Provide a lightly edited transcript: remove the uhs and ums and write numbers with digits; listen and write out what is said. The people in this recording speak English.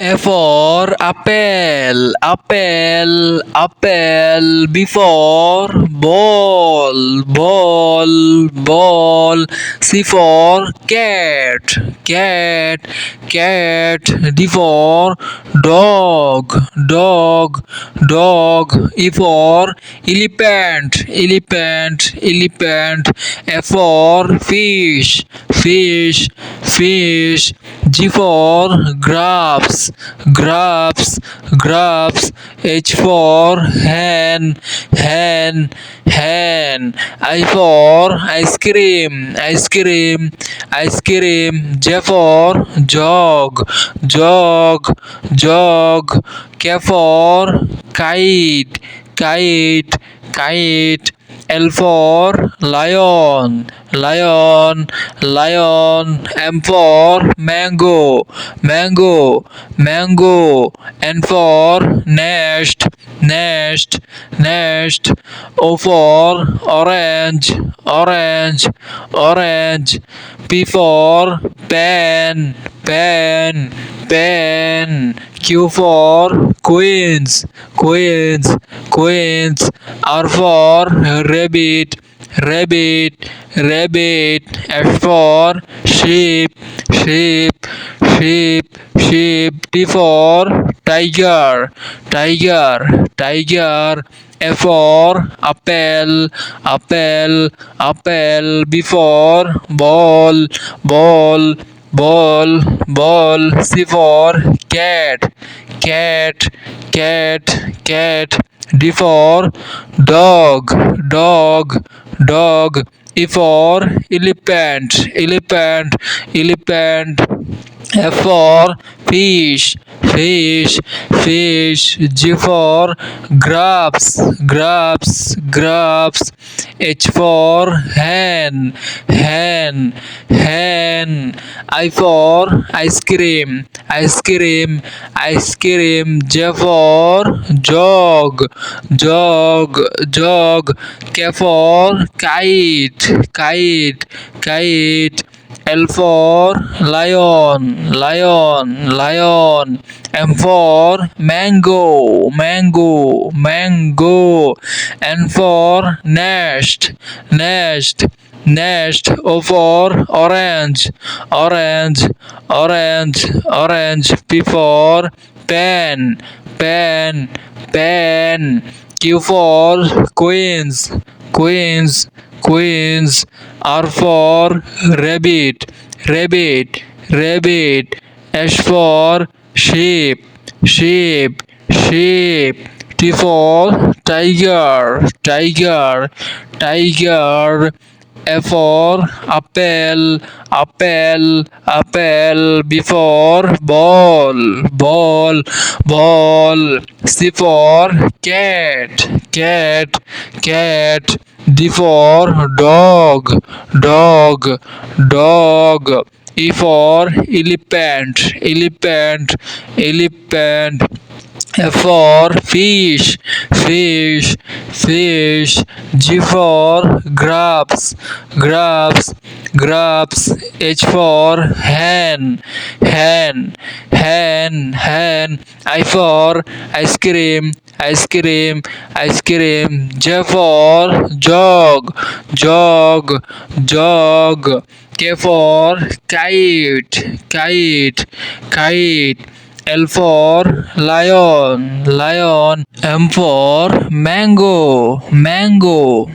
A for apple, apple, apple. B for ball, ball, ball. C for cat, cat, cat. D for dog, dog, dog. E for elephant, elephant, elephant. F for fish, fish, fish. G for grapes, grapes, grapes. H for hen, hen, hen. I for ice cream, ice cream, ice cream. J for jog, jog, jog. K for kite, kite, kite. L for lion, lion, lion. M for mango, mango, mango. N for nest, nest, nest. O for orange, orange, orange. P for pen, pen, pen. Q for queens, queens, queens. R for rabbit, rabbit, rabbit. S for sheep, sheep, sheep, sheep. T for tiger, tiger, tiger. F for apple, apple, apple. B for ball, ball, ball, ball. C for cat, cat, cat, cat. D for dog, dog, dog. E for elephant, elephant, elephant. F for fish, fish, fish. G for grapes, grapes, grapes. H for hen, hen, hen. I for ice cream, ice cream, ice cream. J for jog, jog, jog. K for kite, kite, kite. L for lion, lion, lion. M for mango, mango, mango. N for nest, nest, nest. O for orange, orange, orange, orange. P for pen, pen, pen. Q for queens, queens, queens. R for rabbit, rabbit, rabbit. S for sheep, sheep, sheep. T for tiger, tiger, tiger. A for apple, apple, apple. B for ball, ball, ball. C for cat, cat, cat. D for dog, dog, dog. E for elephant, elephant, elephant. F for fish, fish, fish. G for grapes, grapes, grapes. H for hen, hen, hen, hen. I for ice cream, ice cream, ice cream. J for jog, jog, jog. K for kite, kite, kite. L for lion, lion. M for mango, mango.